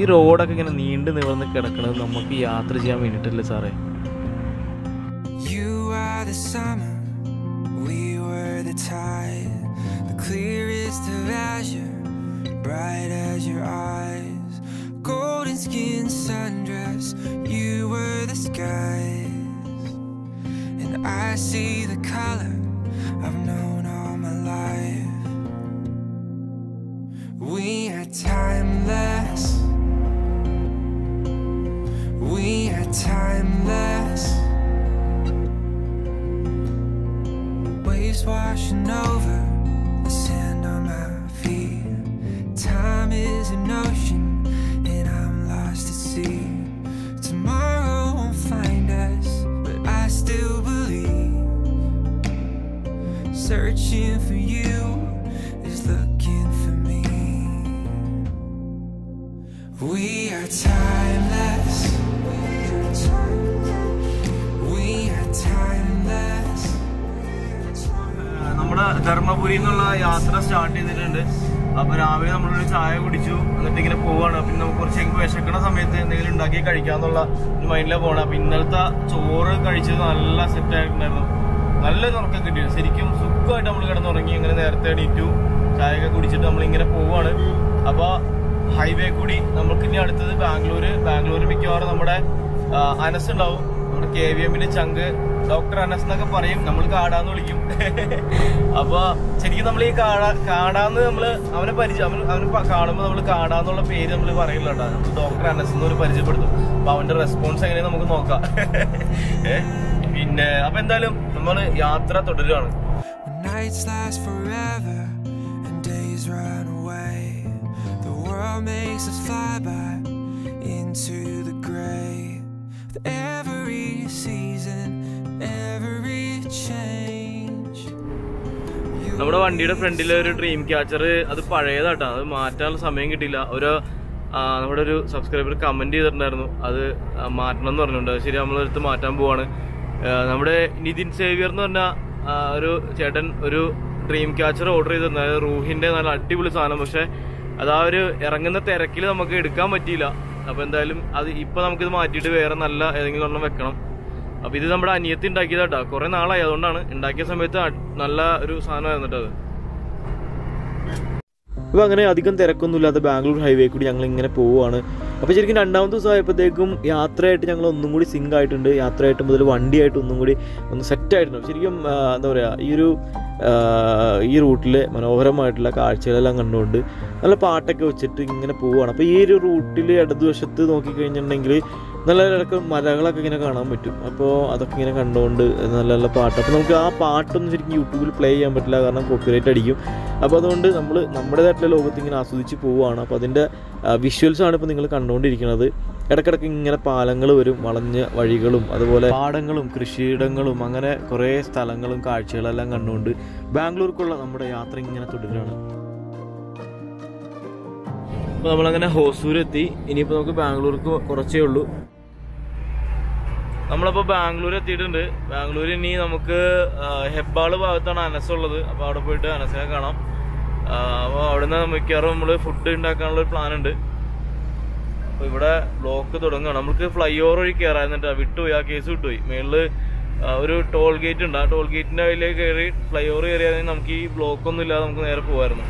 ഈ റോഡൊക്കെ ഇങ്ങനെ നീണ്ടു നിവർന്ന് കിടക്കുന്നത് നമുക്ക് യാത്ര ചെയ്യാൻ വേണ്ടിയിട്ടല്ലേ സാറേ? The summer, we were the tide, the clearest of azure, bright as your eyes, golden skin sundress, you were the skies, and I see the color I've known all my life. We are timeless, we are timeless. Waves washing over the sand on my feet. Time is an ocean and I'm lost at sea. Tomorrow won't find us, but I still believe. Searching for you is looking for me. We are timeless. We are timeless. നമ്മുടെ ധർമ്മപുരി എന്നുള്ള യാത്ര start ചെയ്തിട്ടുണ്ട്. അപ്പോൾ രാവിലെ നമ്മളൊരു ചായ കുടിച്ചു, എന്നിട്ട് ഇങ്ങനെ പോവാണ്. പിന്നെ നമുക്ക് കുറച്ച് വിശക്കണ സമയത്ത് എന്തെങ്കിലും ഉണ്ടാക്കി കഴിക്കാന്നുള്ള ഒരു മൈൻഡിലാണ് പോകണം. അപ്പം ഇന്നലത്തെ ചോറ് കഴിച്ചത് നല്ല സെറ്റായിട്ടുണ്ടായിരുന്നു, നല്ല ഉറക്കം കിട്ടിയത്. ശരിക്കും സുഖമായിട്ട് നമ്മൾ കിടന്നുറങ്ങി. ഇങ്ങനെ നേരത്തെ എണീറ്റു, ചായയൊക്കെ കുടിച്ചിട്ട് നമ്മളിങ്ങനെ പോവാണ്. അപ്പോൾ ഹൈവേ കൂടി നമുക്ക് ഇനി അടുത്തത് ബാംഗ്ലൂർ മിക്കവാറും നമ്മുടെ അനസ് ഉണ്ടാവും, നമ്മുടെ KVMന്റെ ചങ്ക് ഡോക്ടർ അനസ് എന്നൊക്കെ പറയും, നമ്മൾ കാടാന്ന് വിളിക്കും. അപ്പൊ ശരിക്കും നമ്മൾ ഈ കാടാന്ന് നമ്മള് അവനെ കാണുമ്പോൾ നമ്മൾ കാടാന്നുള്ള പേര് നമ്മൾ പറയില്ല കേട്ടോ, നമ്മൾ ഡോക്ടർ അനസ് എന്നൊരു പരിചയപ്പെടുത്തും. അപ്പൊ അവന്റെ റെസ്പോൺസ് എങ്ങനെയാ നമുക്ക് നോക്കാം. പിന്നെ അപ്പൊ എന്തായാലും നമ്മൾ യാത്ര തുടരുകയാണ്. Every season, every change. നമ്മുടെ വണ്ടിയുടെ ഫ്രണ്ടിലെ ഒരു ഡ്രീം ക്യാച്ചർ അത് പഴയതാട്ടോ, അത് മാറ്റാനുള്ള സമയം കിട്ടിയില്ല. നമ്മുടെ ഒരു സബ്സ്ക്രൈബർ കമന്റ് ചെയ്തിട്ടുണ്ടായിരുന്നു അത് മാറ്റണം എന്ന് പറഞ്ഞിട്ടുണ്ട്. ശരി, നമ്മളെടുത്ത് മാറ്റാൻ പോവാണ്. നമ്മുടെ നിതിൻ സേവ്യർ എന്ന് പറഞ്ഞ ഒരു ചേട്ടൻ ഒരു ഡ്രീം ക്യാച്ചർ ഓർഡർ ചെയ്തിട്ടുണ്ട്, അതായത് റൂഹിന്റെ നല്ല അടിപൊളി സാധനം. പക്ഷെ അത് ആ ഒരു ഇറങ്ങുന്ന തിരക്കിൽ നമുക്ക് എടുക്കാൻ പറ്റിയില്ല. അപ്പൊ എന്തായാലും അത് ഇപ്പൊ നമുക്കിത് മാറ്റിയിട്ട് വേറെ നല്ല ഏതെങ്കിലും ഒരെണ്ണം വെക്കണം. അപ്പൊ ഇത് നമ്മുടെ അനിയത്തി ഉണ്ടാക്കിയതാട്ടോ, കുറെ നാളായി, അതുകൊണ്ടാണ്. ഉണ്ടാക്കിയ സമയത്ത് നല്ല ഒരു സാധനമായിരുന്നു കേട്ടോ അത്. അപ്പോൾ അങ്ങനെ അധികം തിരക്കൊന്നുമില്ലാതെ ബാംഗ്ലൂർ ഹൈവേ കൂടി ഞങ്ങൾ ഇങ്ങനെ പോവുകയാണ്. അപ്പോൾ ശരിക്കും രണ്ടാമത്തെ ദിവസം ആയപ്പോഴത്തേക്കും യാത്രയായിട്ട് ഞങ്ങൾ ഒന്നും കൂടി സിങ്ക് ആയിട്ടുണ്ട്. യാത്രയായിട്ട് മുതൽ വണ്ടിയായിട്ട് ഒന്നും കൂടി ഒന്ന് സെറ്റായിട്ടുണ്ട്. ശരിക്കും എന്താ പറയുക, ഈ റൂട്ടിലെ മനോഹരമായിട്ടുള്ള കാഴ്ചകളെല്ലാം കണ്ടുകൊണ്ട് നല്ല പാട്ടൊക്കെ വെച്ചിട്ട് ഇങ്ങനെ പോവുകയാണ്. അപ്പോൾ ഈ ഒരു റൂട്ടിൽ ഇടതുവശത്ത് നോക്കിക്കഴിഞ്ഞിട്ടുണ്ടെങ്കിൽ നല്ല മലകളൊക്കെ ഇങ്ങനെ കാണാൻ പറ്റും. അപ്പോൾ അതൊക്കെ ഇങ്ങനെ കണ്ടുകൊണ്ട് നല്ല നല്ല പാട്ട്. അപ്പോൾ നമുക്ക് ആ പാട്ടൊന്നും ശരിക്കും യൂട്യൂബിൽ പ്ലേ ചെയ്യാൻ പറ്റില്ല, കാരണം കോപ്പിറൈറ്റ് അടിക്കും. അപ്പോൾ അതുകൊണ്ട് നമ്മൾ നമ്മുടേതായിട്ടുള്ള ലോകത്ത് ഇങ്ങനെ ആസ്വദിച്ച് പോവുകയാണ്. അപ്പോൾ അതിൻ്റെ വിഷ്വൽസാണ് ഇപ്പോൾ നിങ്ങൾ കണ്ടുകൊണ്ടിരിക്കുന്നത്. ഇടയ്ക്കിടയ്ക്ക് ഇങ്ങനെ പാലങ്ങൾ വരും, വളഞ്ഞ വഴികളും അതുപോലെ പാടങ്ങളും കൃഷിയിടങ്ങളും അങ്ങനെ കുറേ സ്ഥലങ്ങളും കാഴ്ചകളെല്ലാം കണ്ടുകൊണ്ട് ബാംഗ്ലൂർക്കുള്ള നമ്മുടെ യാത്ര ഇങ്ങനെ തുടരുകയാണ്. അപ്പോൾ നമ്മളങ്ങനെ ഹോസൂർ എത്തി. ഇനിയിപ്പോൾ നമുക്ക് ബാംഗ്ലൂർക്ക് കുറച്ചേ ഉള്ളൂ. നമ്മളപ്പോൾ ബാംഗ്ലൂർ എത്തിയിട്ടുണ്ട്. ബാംഗ്ലൂർ ഇനി നമുക്ക് ഹെബ്ബാൾ ഭാഗത്താണ് അനസുള്ളത്. അപ്പോൾ അവിടെ പോയിട്ട് അനസിനെ കാണാം. അപ്പോൾ അവിടെ നിന്ന് മിക്കവാറും നമ്മൾ ഫുഡ് ഉണ്ടാക്കാനുള്ളൊരു പ്ലാൻ ഉണ്ട്. അപ്പോൾ ഇവിടെ ബ്ലോക്ക് തുടങ്ങുകയാണ്. നമുക്ക് ഫ്ലൈ ഓവർ വഴി കയറാന്നിട്ട് വിട്ടുപോയി, ആ കേസ് വിട്ടുപോയി. മേളിൽ ഒരു ടോൾ ഗേറ്റ് ഉണ്ട്, ആ ടോൾ ഗേറ്റിൻ്റെ അതിലേക്ക് കയറി ഫ്ലൈ ഓവർ കയറിയാൽ നമുക്ക് ഈ ബ്ലോക്കൊന്നും ഇല്ലാതെ നമുക്ക് നേരെ പോകാമായിരുന്നു.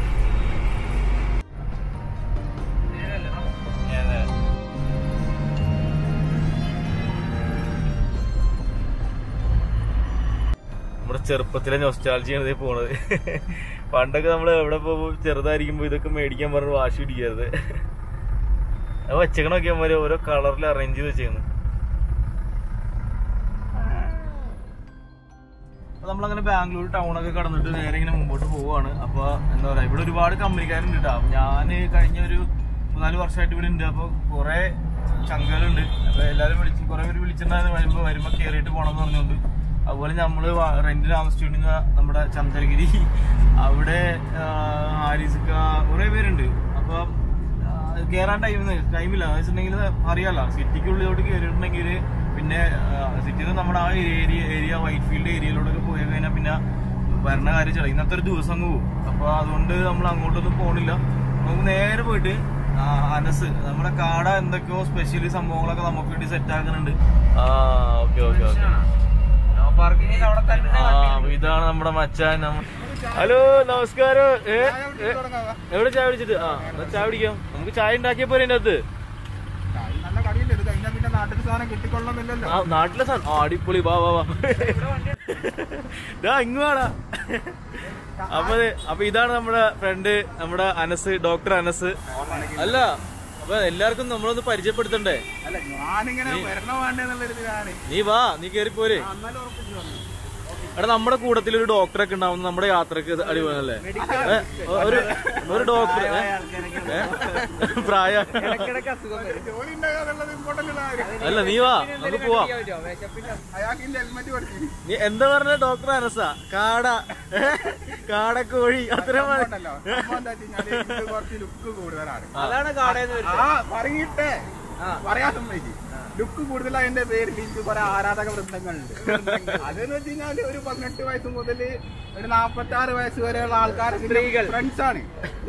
നമ്മുടെ ചെറുപ്പത്തിലെ നൊസ്റ്റാൾജിയാണ് ഇതേ പോണത്. പണ്ടൊക്കെ നമ്മൾ എവിടെ പോകുമ്പോൾ ചെറുതായിരിക്കുമ്പോൾ ഇതൊക്കെ മേടിക്കാൻ പറഞ്ഞ് വാശി പിടിക്കരുത്. അത് വെച്ചേക്കണൊക്കെ അവന്മാര് ഓരോ കളറിൽ അറേഞ്ച് ചെയ്ത് വെച്ചേക്കുന്നു. അപ്പൊ നമ്മളങ്ങനെ ബാംഗ്ലൂർ ടൗണൊക്കെ കടന്നിട്ട് നേരെ ഇങ്ങനെ മുമ്പോട്ട് പോവുകയാണ്. അപ്പൊ എന്താ പറയാ, ഇവിടെ ഒരുപാട് കമ്പനിക്കാരുണ്ട് കേട്ടോ. ഞാൻ കഴിഞ്ഞ ഒരു 4 വർഷമായിട്ട് ഇവിടെ ഉണ്ട്. അപ്പൊ കുറെ ചങ്കകളുണ്ട്. അപ്പൊ എല്ലാവരും കുറെ പേര് വിളിച്ചിട്ടുണ്ടായിരുന്നു വരുമ്പോ കയറിയിട്ട് പോകണം എന്ന് പറഞ്ഞുകൊണ്ട്. അതുപോലെ നമ്മള് റെന്റിന് താമസിച്ചുകൊണ്ടിരുന്ന നമ്മുടെ ചന്ദ്രഗിരി, അവിടെ ഹാരിസ്ക്ക, കുറെ പേരുണ്ട്. അപ്പൊ കയറാൻ ടൈമില്ല എന്ന് വെച്ചിട്ടുണ്ടെങ്കിൽ അറിയാലോ, സിറ്റിക്കുള്ളിലോട്ട് കയറിയിട്ടുണ്ടെങ്കിൽ പിന്നെ സിറ്റിയിൽ നിന്ന് നമ്മുടെ ആ ഏരിയ വൈറ്റ് ഫീൽഡ് ഏരിയയിലോട്ടൊക്കെ പോയി കഴിഞ്ഞാൽ പിന്നെ വരണ കാര്യം ഇന്നത്തെ ഒരു ദിവസം അങ്ങ് പോകും. അപ്പൊ അതുകൊണ്ട് നമ്മൾ അങ്ങോട്ടൊന്നും പോകണില്ല. നമുക്ക് നേരെ പോയിട്ട് അനസ് നമ്മുടെ കാട എന്തൊക്കെയോ സ്പെഷ്യലി സംഭവങ്ങളൊക്കെ നമുക്ക് വേണ്ടി സെറ്റ് ആക്കുന്നുണ്ട്. Okay okay okay. ഇതാണ് നമ്മുടെ മച്ചാൻ. ഹലോ നമസ്കാരം. എവിടെ ചായ പിടിച്ചിട്ട്? ചായ പിടിക്കാം. നമുക്ക് ചായ ഉണ്ടാക്കിയ പോലെ അതിന്റെ അകത്ത് നാട്ടിലെ സാധനം അടിപൊളി. വാ വാ വാ ഇങ്ങാടാ. അപ്പൊ ഇതാണ് നമ്മുടെ ഫ്രണ്ട്, നമ്മുടെ അനസ്, ഡോക്ടർ അനസ്. അല്ല അപ്പൊ എല്ലാവർക്കും നമ്മളൊന്ന് പരിചയപ്പെടുത്തണ്ടേ? നീ വാ, നീ കേറിപ്പോരെ. എടാ നമ്മുടെ കൂട്ടത്തിലൊരു ഡോക്ടറൊക്കെ ഉണ്ടാവുന്ന നമ്മുടെ യാത്രക്ക് അടിപൊളിയല്ലേ? ഒരു ഡോക്ടർ പ്രായ അല്ല, നീ വാ നമുക്ക് പോവാം. നീ എന്താ പറഞ്ഞ? ഡോക്ടർ അനസ കാടക്കോഴി അത്ര പറയാൻ സമ്മതിച്ചു. ലുക്ക് കൂടുതലായി എന്റെ പേരിൽ എനിക്ക് കുറെ ആരാധക വൃന്ദങ്ങളുണ്ട്. അതെന്ന് വെച്ച് കഴിഞ്ഞാല് ഒരു 18 വയസ്സ് മുതൽ ഒരു 46 വയസ്സ് വരെയുള്ള ആൾക്കാർ ഫ്രണ്ട്സ് ആണ്.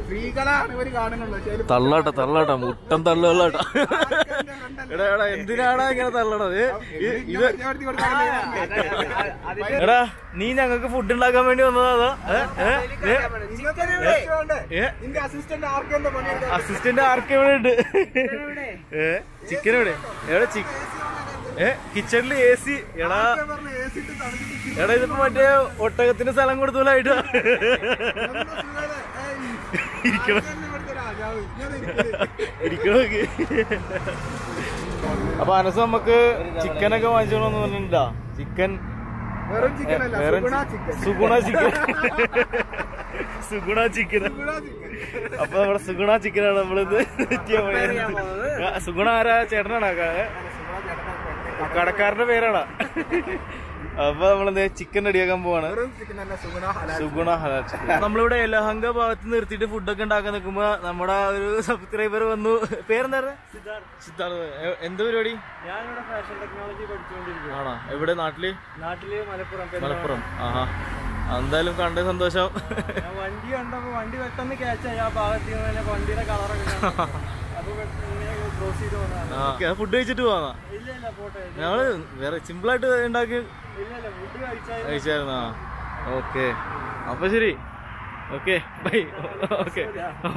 സ്ത്രീകളാണ് ഇവര് കാണുന്നുള്ളത്. തള്ളാട്ട മുട്ടം തള്ളാട്ട. എടാ എന്തിനാടാ ഇങ്ങനെ തള്ളണത്? എടാ നീ ഞങ്ങൾക്ക് ഫുഡ് ഉണ്ടാക്കാൻ വേണ്ടി വന്നതാ? അസിസ്റ്റന്റ് ആർക്ക് എവിടെ ഉണ്ട്? ചിക്കൻ എവിടെ? എവിടെ കിച്ചണില് AC? എടാ ഇതിപ്പോ മറ്റേ ഒട്ടകത്തിന് സ്ഥലം കൊടുത്തൂലായിട്ട് ഇരിക്കണോക്ക്. അപ്പൊ അനസ് നമുക്ക് ചിക്കനൊക്കെ വാങ്ങിച്ചോളന്ന് പറഞ്ഞിട്ടുണ്ടാ? Chicken Suguna chicken. അപ്പൊ നമ്മുടെ സുഗുണ ചിക്കനാണ് നമ്മളിത്. സുഗുണ ആരാ? ചേട്ടനാണ്? കടക്കാരന്റെ പേരാണ്. അപ്പൊ നമ്മളെന്താ ചിക്കൻ റെഡിയാക്കാൻ പോവാണ്. സുഗുണ ഹലാൽ ചിക്കൻ. നമ്മളിവിടെ ലഹങ്ക ഭാഗത്ത് നിർത്തിയിട്ട് ഫുഡൊക്കെ ഉണ്ടാക്കാൻ നിൽക്കുമ്പോ നമ്മുടെ ഒരു സബ്സ്ക്രൈബർ വന്നു. പേരെന്താ? സിദ്ധാർത്ഥ്. എന്ത് പരിപാടി? ഞാനിവിടെ ഫാഷൻ ടെക്നോളജി പഠിച്ചുകൊണ്ടിരിക്കുന്നു. ആണോ? എവിടെ? നാട്ടില് മലപ്പുറം. ആഹാ, എന്തായാലും കണ്ട സന്തോഷം. വണ്ടി കണ്ടപ്പോ വണ്ടി പെട്ടെന്ന് ക്യാച്ചായി. ആ ഭാഗത്ത് വണ്ടിയുടെ കളറൊക്കെ ഫുഡ് കഴിച്ചിട്ട് പോവാ? ഞങ്ങള് വേറെ സിമ്പിളായിട്ട് ഉണ്ടാക്കി കഴിച്ചായിരുന്നാ? ഓക്കെ, അപ്പൊ ശരി. Okay bye. Okay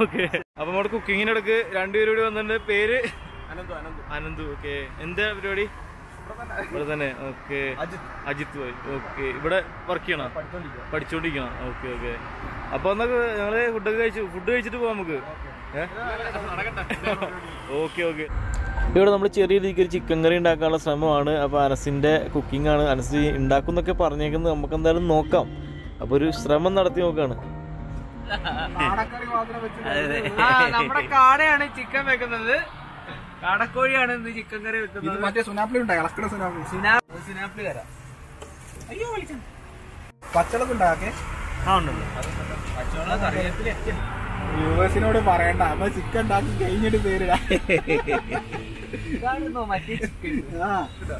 okay. അപ്പൊ നമ്മുടെ കുക്കിങ്ങിനിടക്ക് രണ്ടുപേരും കൂടി വന്നിട്ടുണ്ട്. പേര് അനന്തു. ഓക്കെ. എന്താ പരിപാടി? ഇവിടെ തന്നെ. ഓക്കെ. അജിത്ത് ഭായ്. ഓക്കെ. ഇവിടെ വർക്ക് ചെയ്യണോ? പഠിച്ചോണ്ടിരിക്കണം. Okay okay. അപ്പൊ എന്നൊക്കെ ഞങ്ങള് ഫുഡ് കഴിച്ചിട്ട് പോവാം നമുക്ക്. Okay okay. ഇവിടെ നമ്മൾ ചെറിയ രീതിക്ക് ഒരു ചിക്കൻ കറി ഉണ്ടാക്കാനുള്ള ശ്രമമാണ്. അപ്പോൾ അനസിൻ്റെ കുക്കിംഗ് ആണ്. അനസ് ഉണ്ടാക്കും എന്നൊക്കെ പറഞ്ഞേക്കുന്നത്. നമുക്ക് എന്തായാലും നോക്കാം. അപ്പോൾ ഒരു ശ്രമം നടത്തി നോക്കാണ്. നമ്മുടെ കാടയാണ് ചിക്കൻ വെക്കുന്നത്, കാടക്കോഴിയാണ് ചിക്കൻ കറി വെക്കുന്നത്. മറ്റേ സുനാപ്പിളി തരാം. അയ്യോ പച്ചളക്ക് ഉണ്ടാക്കേ. വ്യൂവേഴ്സിനോട് പറയണ്ട, അപ്പൊ ചിക്കൻ ഉണ്ടാക്കി കഴിഞ്ഞിട്ട് പേരിടാ.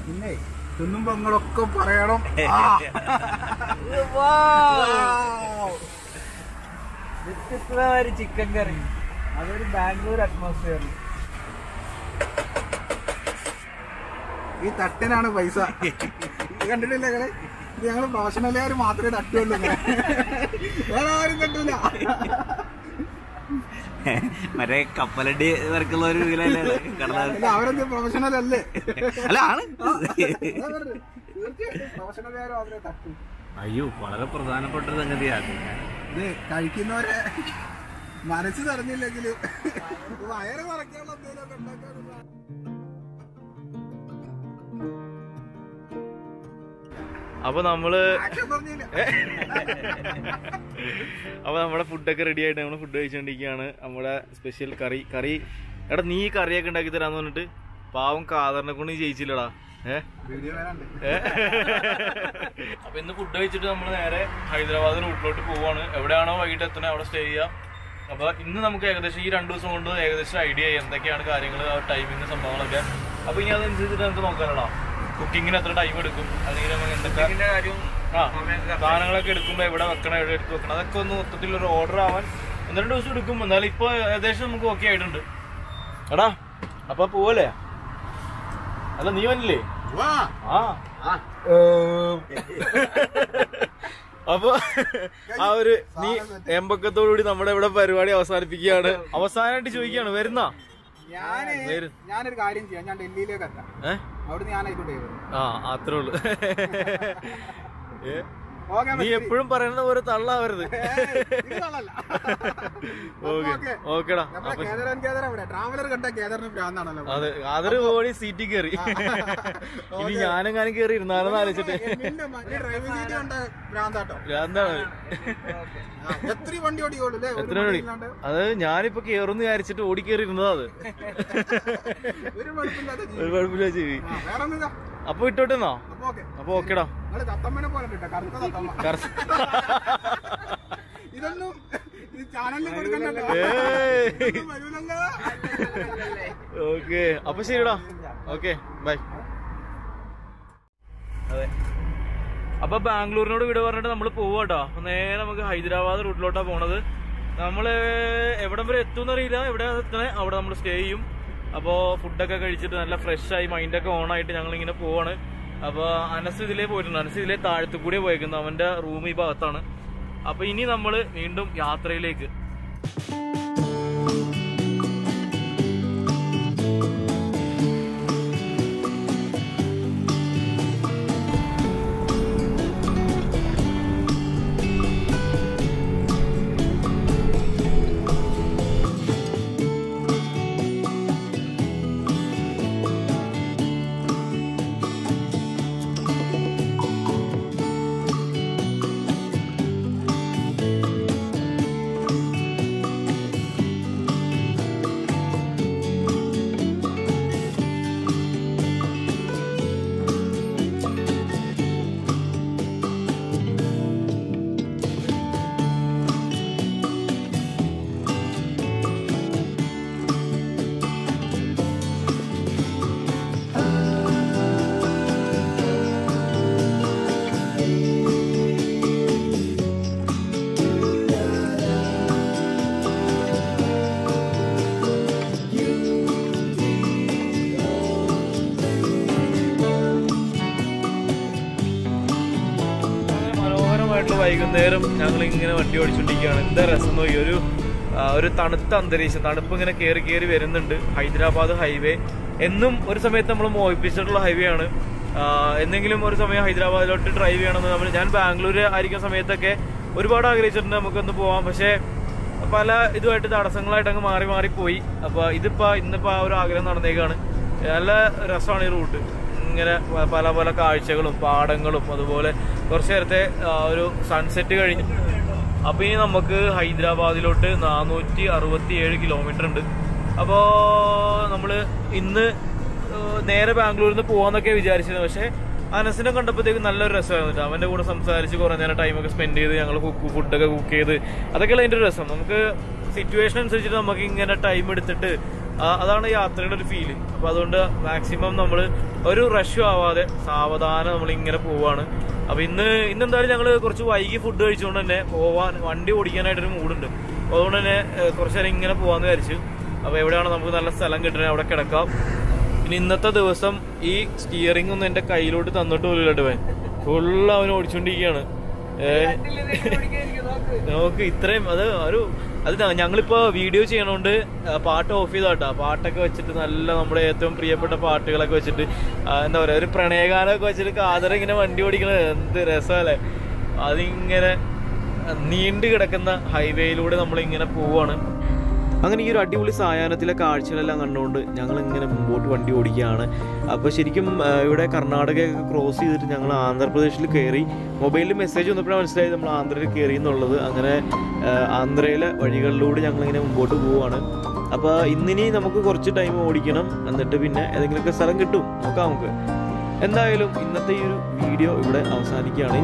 പിന്നെ തിന്നുമ്പോ നിങ്ങളൊക്കെ പറയണം വ്യത്യസ്തമായ ചിക്കൻ കറി. അതൊരു ബാംഗ്ലൂർ അറ്റ്മോസ്ഫിയർ. ഈ തട്ടിനാണ് പൈസ. കണ്ടിട്ടില്ല കളെ? ഇത് ഞങ്ങള് പ്രൊഫഷണലുകാർ മാത്രമേ തട്ടുള്ളൂ, വേറെ ആരും തട്ടൂല. മറ്റേ കപ്പലണ്ടി വർക്കുള്ളവര് അവരെന്ത് പ്രൊഫഷണൽ അല്ലേ? അല്ല ആണ്. പ്രൊഫഷണലുകാർ മാത്രമേ തട്ടൂ. അയ്യോ, വളരെ പ്രധാനപ്പെട്ട ഒരു സംഗതിയാണ് ഇത്. കഴിക്കുന്നവരെ മനസ്സ് നിറഞ്ഞില്ലെങ്കിലും വയറ് നിറയ്ക്കാനുള്ള എന്തെങ്കിലുമൊക്കെ ഉണ്ടാക്കാനുള്ള. അപ്പൊ നമ്മുടെ ഫുഡൊക്കെ റെഡി ആയിട്ട് നമ്മള് ഫുഡ് കഴിച്ചോണ്ടിരിക്കുകയാണ്. നമ്മുടെ സ്പെഷ്യൽ കറി. എടാ നീ കറിയൊക്കെ ഉണ്ടാക്കി തരാന്ന് പറഞ്ഞിട്ട് പാവം കാതറിനെ കൊണ്ട് ജയിച്ചില്ലടാ. അപ്പൊ ഇന്ന് ഫുഡ് കഴിച്ചിട്ട് നമ്മൾ നേരെ ഹൈദരാബാദ് റൂട്ടിലോട്ട് പോവാണ്. എവിടെയാണോ വൈകിട്ട് എത്തണേ അവിടെ സ്റ്റേ ചെയ്യാം. അപ്പൊ ഇന്ന് നമുക്ക് ഏകദേശം ഈ 2 ദിവസം കൊണ്ട് ഏകദേശം ഐഡിയ ചെയ്യാം എന്തൊക്കെയാണ് കാര്യങ്ങൾ, ആ ടൈമിങ് സംഭവങ്ങളൊക്കെ. അപ്പൊ ഇനി അതനുസരിച്ചിട്ട് നമുക്ക് നോക്കാനടാ കുക്കിങ്ങിന് എത്ര ടൈം എടുക്കും, അല്ലെങ്കിൽ എന്തൊക്കെ സാധനങ്ങളൊക്കെ എടുക്കുമ്പോൾ എവിടെ വെക്കണം, എവിടെ എടുത്ത് വെക്കണം, അതൊക്കെ ഒന്ന് മൊത്തത്തിലൊരു ഓർഡർ ആവാൻ 12 ദിവസം എടുക്കും. എന്നാലും ഇപ്പൊ ഏകദേശം നമുക്ക് ഓക്കെ ആയിട്ടുണ്ട്. എടാ അപ്പൊ പോവല്ലേ? അല്ല നീ വന്നില്ലേ? അപ്പൊ ആ ഒരു നീ എമ്പക്കത്തോടുകൂടി നമ്മുടെ ഇവിടെ പരിപാടി അവസാനിപ്പിക്കുകയാണ്. അവസാനമായിട്ട് ചോദിക്കുകയാണ്, വരുന്ന? ഞാനൊരു കാര്യം ചെയ്യാം, ഞാൻ ഡൽഹിയിലേക്ക് എത്താം. അവിടുന്ന് ഞാൻ ആയിക്കോട്ടെ. അത്രേ ഉള്ളു. നീ എപ്പോഴും പറയുന്ന പോലെ തള്ളാവരുത്. ഓക്കെടാ. അതെ, അതൊരു പോയി സീറ്റിൽ കയറി. ഇനി ഞാനെങ്ങാനും കയറി ഇരുന്നാലെന്ന് ആലോചിച്ചിട്ട്. എത്ര വണ്ടി? അത് ഞാനിപ്പോ കേറുന്ന് വിചാരിച്ചിട്ട് ഓടിക്കേറി ഇരുന്നതാ. അത് ഒരു കുഴപ്പമില്ല ചെയ്തി. അപ്പൊ വിട്ടോട്ടെന്നോ? അപ്പൊ ഓക്കെടാ. ഇതൊന്നും ചാനലിൽ ഓക്കെ, അപ്പൊ ശരിടാ. Okay, bye. അതെ, അപ്പൊ ബാംഗ്ലൂരിനോട് വിട പറഞ്ഞിട്ട് നമ്മള് പോവാട്ടോ. അപ്പൊ നേരെ നമുക്ക് ഹൈദരാബാദ് റൂട്ടിലോട്ടാ പോണത്. നമ്മള് എവിടം വരെ എത്തുമെന്ന് അറിയില്ല. എവിടെ എത്തണേ അവിടെ നമ്മൾ സ്റ്റേ ചെയ്യും. അപ്പോ ഫുഡൊക്കെ കഴിച്ചിട്ട് നല്ല ഫ്രഷ് ആയി മൈൻഡൊക്കെ ഓൺ ആയിട്ട് ഞങ്ങൾ ഇങ്ങനെ പോവാണ്. അപ്പൊ അനസ് ഇതിലേ പോയിട്ടുണ്ട്. അനസ് ഇതിലേ താഴത്തു കൂടെ പോയേക്കുന്നത്. അവന്റെ റൂം ഈ ഭാഗത്താണ്. അപ്പൊ ഇനി നമ്മള് വീണ്ടും യാത്രയിലേക്ക്. വൈകുന്നേരം ഞങ്ങൾ ഇങ്ങനെ വണ്ടി ഓടിച്ചോണ്ടിരിക്കുകയാണ്. എന്താ രസം നോക്കി, ഒരു തണുത്ത അന്തരീക്ഷം, തണുപ്പ് ഇങ്ങനെ കയറി കയറി വരുന്നുണ്ട്. ഹൈദരാബാദ് ഹൈവേ എന്നും ഒരു സമയത്ത് നമ്മൾ മോഹിപ്പിച്ചിട്ടുള്ള ഹൈവേ ആണ്. എന്തെങ്കിലും ഒരു സമയം ഹൈദരാബാദിലോട്ട് ഡ്രൈവ് ചെയ്യണമെന്ന് ഞാൻ ബാംഗ്ലൂർ ആയിരിക്കുന്ന സമയത്തൊക്കെ ഒരുപാട് ആഗ്രഹിച്ചിട്ടുണ്ട് നമുക്കൊന്ന് പോവാം. പക്ഷേ പല ഇതുമായിട്ട് തടസ്സങ്ങളായിട്ട് അങ്ങ് മാറി മാറിപ്പോയി. അപ്പൊ ഇന്നിപ്പോ ആ ഒരു ആഗ്രഹം നടന്നേക്കാണ്. നല്ല രസമാണ് ഈ റൂട്ട്. ഇങ്ങനെ പല പല കാഴ്ചകളും പാടങ്ങളും അതുപോലെ കുറച്ചു നേരത്തെ ഒരു സൺസെറ്റ് കഴിഞ്ഞു. അപ്പൊ ഇനി നമുക്ക് ഹൈദരാബാദിലോട്ട് 467 കിലോമീറ്റർ ഉണ്ട്. അപ്പോ നമ്മള് ഇന്ന് നേരെ ബാംഗ്ലൂരിൽ നിന്ന് പോവാന്നൊക്കെ വിചാരിച്ചിരുന്നു. പക്ഷെ അനസിനെ കണ്ടപ്പോഴത്തേക്ക് നല്ലൊരു രസമായിരുന്നു. അവന്റെ കൂടെ സംസാരിച്ച് കുറെ നേരം ടൈമൊക്കെ സ്പെൻഡ് ചെയ്ത് ഞങ്ങൾ ഫുഡൊക്കെ കുക്ക് ചെയ്ത് അതൊക്കെയുള്ള അതിന്റെ രസം. നമുക്ക് സിറ്റുവേഷൻ അനുസരിച്ചിട്ട് നമുക്ക് ഇങ്ങനെ ടൈം എടുത്തിട്ട് അതാണ് യാത്രയുടെ ഒരു ഫീല്. അപ്പൊ അതുകൊണ്ട് മാക്സിമം നമ്മൾ ഒരു റഷ് ആവാതെ സാവധാനം നമ്മളിങ്ങനെ പോവാണ്. അപ്പൊ ഇന്നെന്തായാലും ഞങ്ങൾ കുറച്ച് വൈകി ഫുഡ് കഴിച്ചുകൊണ്ട് തന്നെ വണ്ടി ഓടിക്കാനായിട്ടൊരു മൂടുണ്ട്. അപ്പൊ അതുകൊണ്ട് തന്നെ കുറച്ചു നേരം ഇങ്ങനെ പോവാന്ന് വിചാരിച്ചു. അപ്പൊ എവിടെയാണ് നമുക്ക് നല്ല സ്ഥലം കിട്ടണേ അവിടെ കിടക്കാം. ഇനി ഇന്നത്തെ ദിവസം ഈ സ്റ്റിയറിംഗ് ഒന്നും എന്റെ കയ്യിലോട്ട് തന്നിട്ട് പോലും ഫുള്ള് അവൻ ഓടിച്ചോണ്ടിരിക്കുകയാണ്. നമുക്ക് ഇത്രയും അത് ഞങ്ങളിപ്പോ വീഡിയോ ചെയ്യണോണ്ട് പാട്ട് ഓഫ് ചെയ്താട്ടാ. പാട്ടൊക്കെ വെച്ചിട്ട് നല്ല നമ്മുടെ ഏറ്റവും പ്രിയപ്പെട്ട പാട്ടുകളൊക്കെ വെച്ചിട്ട് എന്താ പറയാ ഒരു പ്രണയഗാനമൊക്കെ വെച്ചിട്ട് കാതറ ഇങ്ങനെ വണ്ടി ഓടിക്കണത് എന്ത് രസമല്ലേ. അതിങ്ങനെ നീണ്ടു കിടക്കുന്ന ഹൈവേയിലൂടെ നമ്മളിങ്ങനെ പോവാണ്. അങ്ങനെ ഈ ഒരു അടിപൊളി സായാഹ്നത്തിലെ കാഴ്ചകളെല്ലാം കണ്ടുകൊണ്ട് ഞങ്ങളിങ്ങനെ മുമ്പോട്ട് വണ്ടി ഓടിക്കുകയാണ്. അപ്പോൾ ശരിക്കും ഇവിടെ കർണാടകയൊക്കെ ക്രോസ് ചെയ്തിട്ട് ഞങ്ങൾ ആന്ധ്രാപ്രദേശിൽ കയറി. മൊബൈലിൽ മെസ്സേജ് വന്നപ്പോഴാണ് മനസ്സിലായത് നമ്മൾ ആന്ധ്രയിൽ കയറി എന്നുള്ളത്. അങ്ങനെ ആന്ധ്രയിലെ വഴികളിലൂടെ ഞങ്ങളിങ്ങനെ മുമ്പോട്ട് പോവുകയാണ്. അപ്പോൾ ഇന്നിനി നമുക്ക് കുറച്ച് ടൈം ഓടിക്കണം, എന്നിട്ട് പിന്നെ ഏതെങ്കിലുമൊക്കെ സ്ഥലം കിട്ടും നോക്കാം നമുക്ക്. എന്തായാലും ഇന്നത്തെ ഈ ഒരു വീഡിയോ ഇവിടെ അവസാനിക്കുകയാണ്.